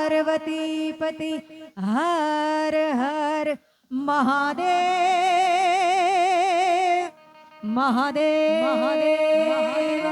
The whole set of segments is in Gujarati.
पार्वती पति हर हर महादेव महादेव महादेव।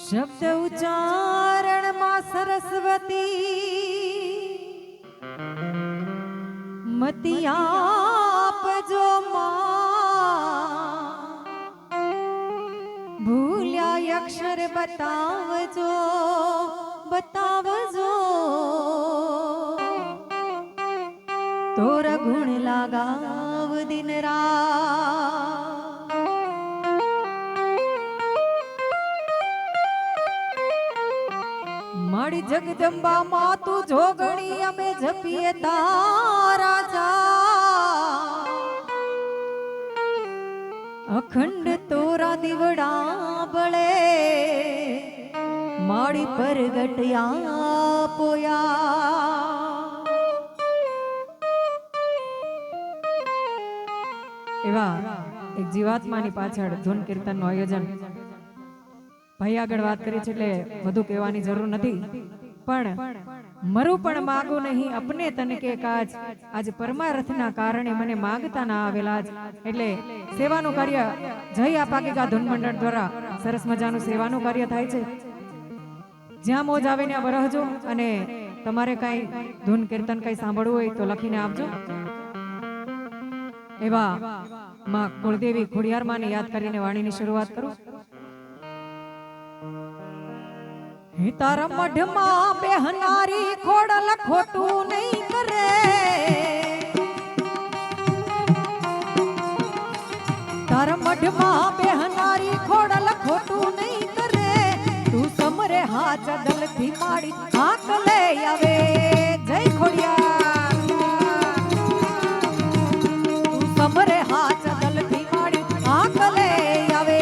शब्द उच्चारण मां सरस्वती मति आपजो मां भूल्या अक्षर बतावजो बतावजो तोरा गुण लगाव दिन रात। माड़ी जगदंबा मातु जोगणी अमे जपिए तारा जा अखंड तोरा दिवड़ा बळे माड़ी परगटया पोया। एवा एक जीवात्मानी पाछळ धून कीर्तनનું આયોજન ભાઈ આગળ વાત કરી છે એટલે વધુ કહેવાની જરૂર નથી, પણ મરું પણ માગું નહીં અપને તન કે કાજ આજ પરમાર્થના કારણે મને માગતા ના આવેલા જ એટલે સેવાનું કાર્ય જય આપાગીકા ધૂન મંડળ દ્વારા સરસ મજાનું સેવાનું કાર્ય થાય છે। જ્યાં મોજ આવે ત્યાં વરહજો અને તમારે કાંઈ ધૂન કીર્તન કાંઈ સાંભળવું હોય તો લખીને આપજો। એવા માં કુળદેવી ખોડિયાર માને યાદ કરીને વાણીની શરૂઆત કરું। तारा मढ़ मां बेहनारी खोड़ल खोटू नहीं करे तारा मढ़ मां बेहनारी खोड़ल खोटू नहीं करे तू समरे हाथ दल थी माड़ी हाथ ले आवे जय खोड़ियार तू समरे हाथ दल थी माड़ी हाथ ले आवे।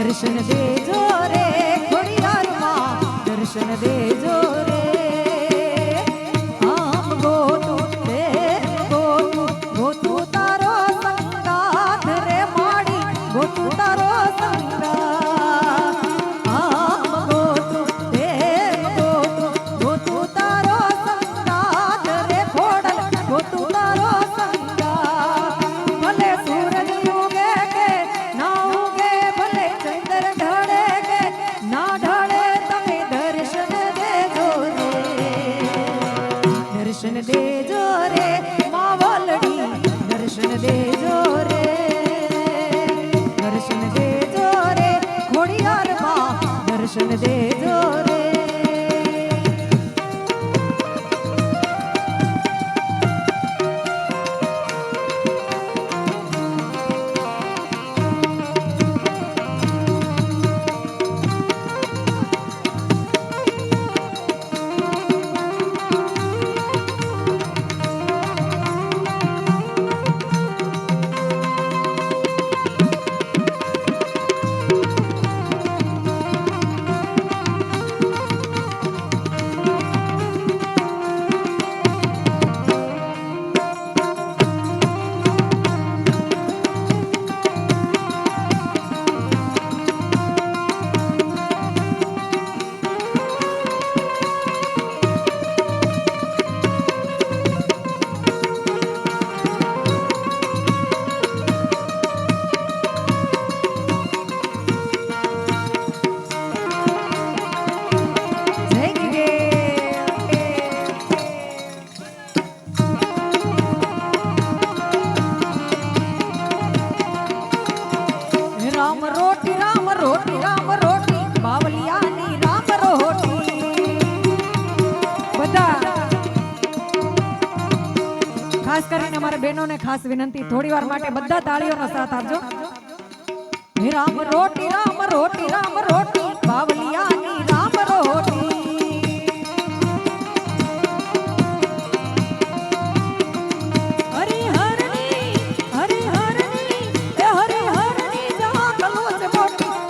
દર્શન દેજો રે ખોડિયારમાં દર્શન દેજો રે આમ ગોતું તે ગોતું તારો સંગાથ રે માડી ગોતું તારો સંગાથ આમ ગોતું તે ગોતું તારો સંગાથ રે ખોડલ ગોતું તારો સંગાથ ભલે સૂરજ ઉગે કે ના ઉગે ભલે ચંદ્ર ઢળે કે ના ઢળે તમે દર્શન દેજો રે દર્શન દેજો રે માવલડી દર્શન દેજો રે દર્શન દેજો રે ખોડિયારમાં દર્શન દેજો રે રામ રોટી રામ રોટી રામ રોટી બાવલિયાની રામ રોટી બધા ખાસ કરીને અમારા બહેનોને ખાસ વિનંતી થોડી વાર માટે બધા તાળીઓનો સાથ આપજો રામ રોટી રામ રોટી રામ રોટી બાવલિયાની રામ રોટી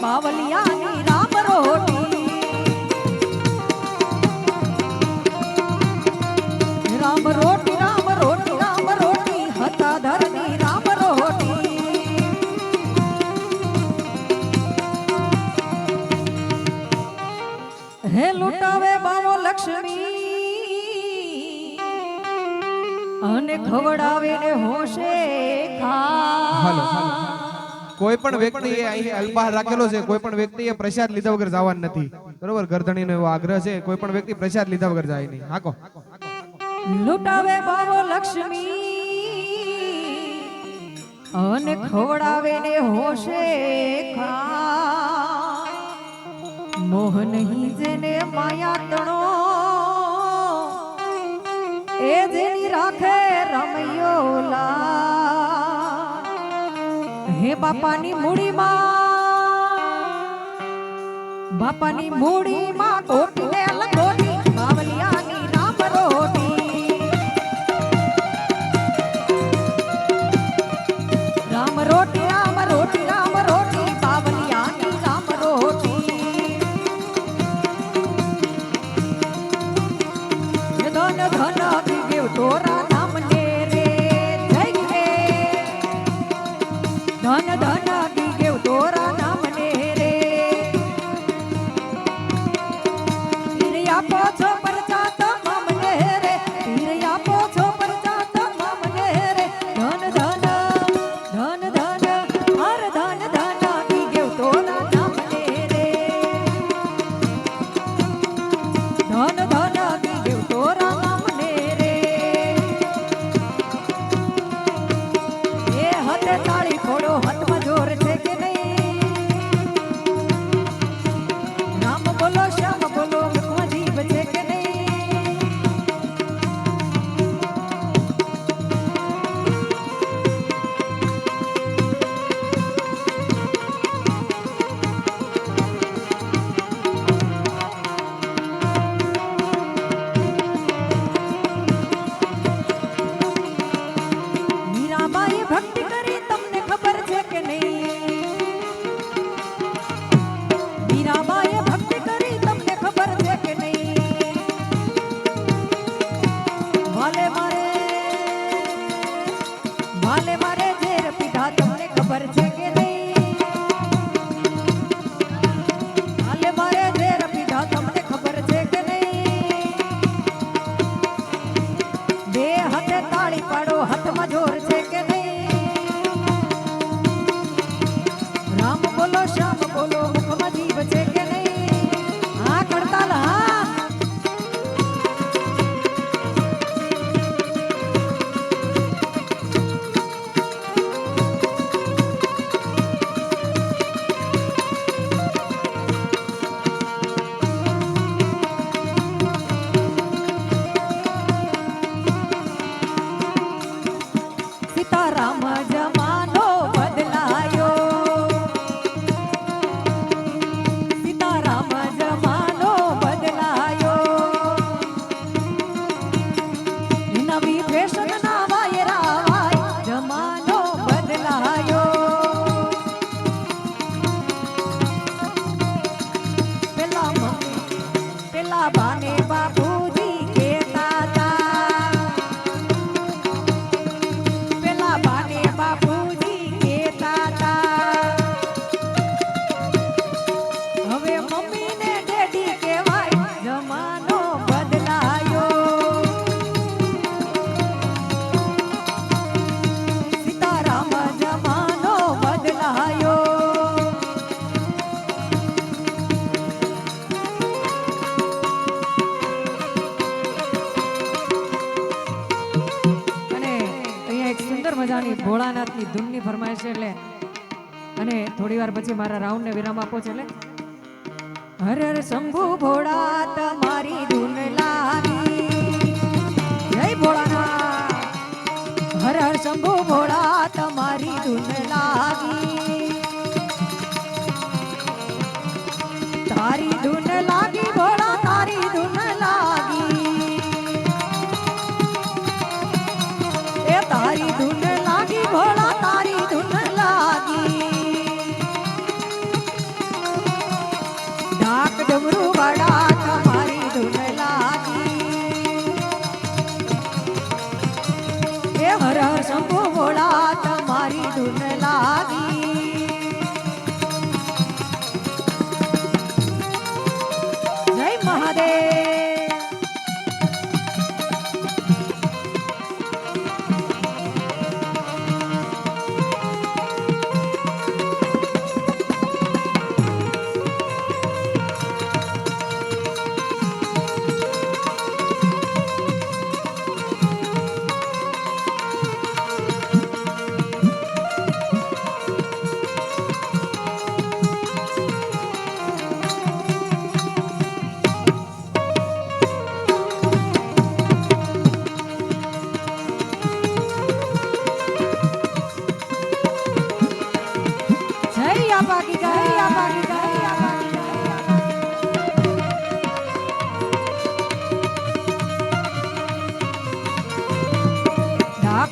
બાવલિયાની રામ રોટી રામ રોટી રામ રોટી રામ રોટી હતા ધરની રામ રોટી હે લૂંટાવે બાવો લક્ષ્મી અને ખવડાવે ને હોશે ખા કોઈ પણ વ્યક્તિએ અહીં અલ્પાહાર રાખેલો છે કોઈ પણ વ્યક્તિએ પ્રસાદ લીધા વગર જવાનું નથી બરોબર ગરધણીનો એવો આગ્રહ છે કોઈ પણ વ્યક્તિ પ્રસાદ લીધા વગર જાય નહીં હાકો લૂંટાવે બાવો લક્ષ્મી અને ખવડાવે ને હોશે ખા મોહ નહીં જેને માયા તણો એ જેની રાખે રમયોલા હે બાપાની મૂડીમાં ગોટી ને લંગોટી બાવલિયાની રામ રોટી રામ રોટી રામ રોટી રામ રોટી બાવલિયાની રામ રોટી ધન ધન ગીવ તોરા નામને રે જય હે ધન ધન ગીવ તોરા નામને રે ભોળાનાથની ધૂનની ફરમાઈશ છે એટલે અને થોડી વાર પછી મારા રાઉન્ડને વિરામ આપો છે એટલે હર હર શંભુ ભોળા તમારી ધૂન લાગી જય ભોળાનાથ હર હર શંભુ ભોળા તમારી ધૂન લાગી તારી ધૂન લાગી ભોળા તારી ધૂન લાગી એ તારી ધૂન લાગી ભોળા તારી ધૂન લાગી ઢાક ડમરૂ વાળા તમારી ધૂન લાગી એ હર હર શંભુ ભોળા તમારી ધૂન લાગી જય મહાદેવ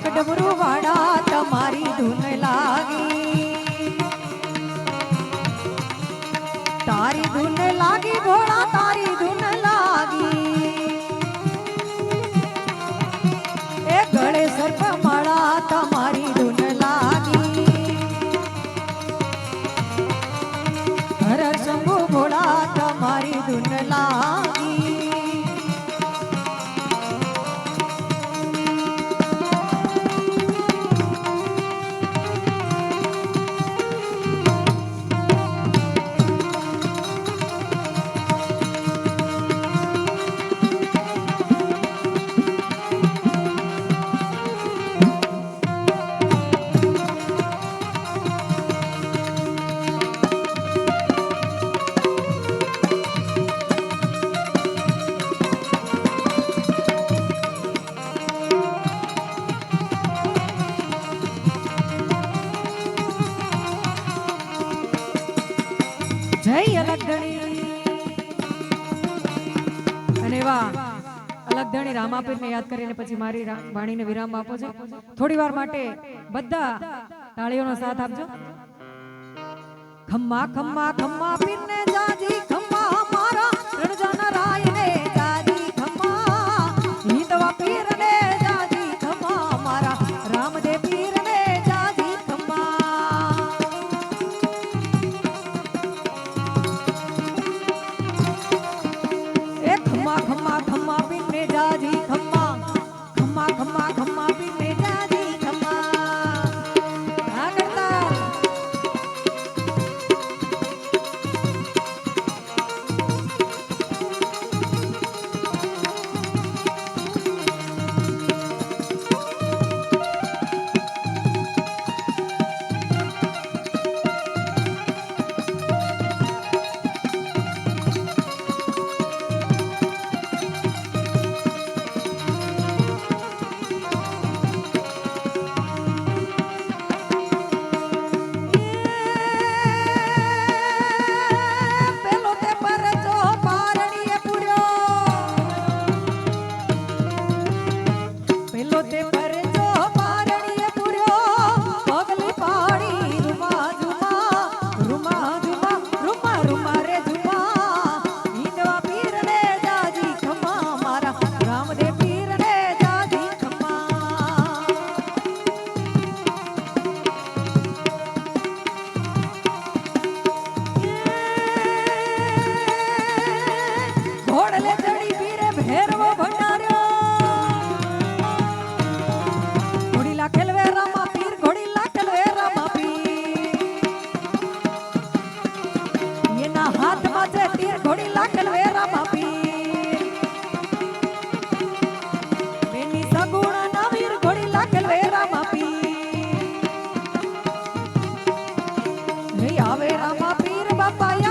ડમરૂ વાળા તમારી ધૂન લાગી તારી ધૂન લાગી ભોળા તારી ધૂન લાગી એ ગળે સર્પ માળા તમારી ધૂન લાગી હર હર શંભુ ભોળા તમારી ધૂન લાગી જય અલગધણી અને એવા અલગધણી રામાપીરને યાદ કરીને પછી મારી વાણીને વિરામ આપો છો થોડી વાર માટે બધા તાળીઓનો સાથ આપજો ખમ્મા ખમ્મા ખમ્મા પીરને જાજી ખમ્મા મારા રણજાના રાયને જાજી ખમ્મા હિતવા પીરને જાજી ખમ્મા મારા રામદેવ પીરને જાજી ખમ્મા એ ખમ્મા ખમ્મા ખમ્મા પીરને જાજી ખમ્મા ખમ્મા ખમ્મા ખમ્મા પીરને જાજી ખમ્મા આ કરતા રામા પીર બાપા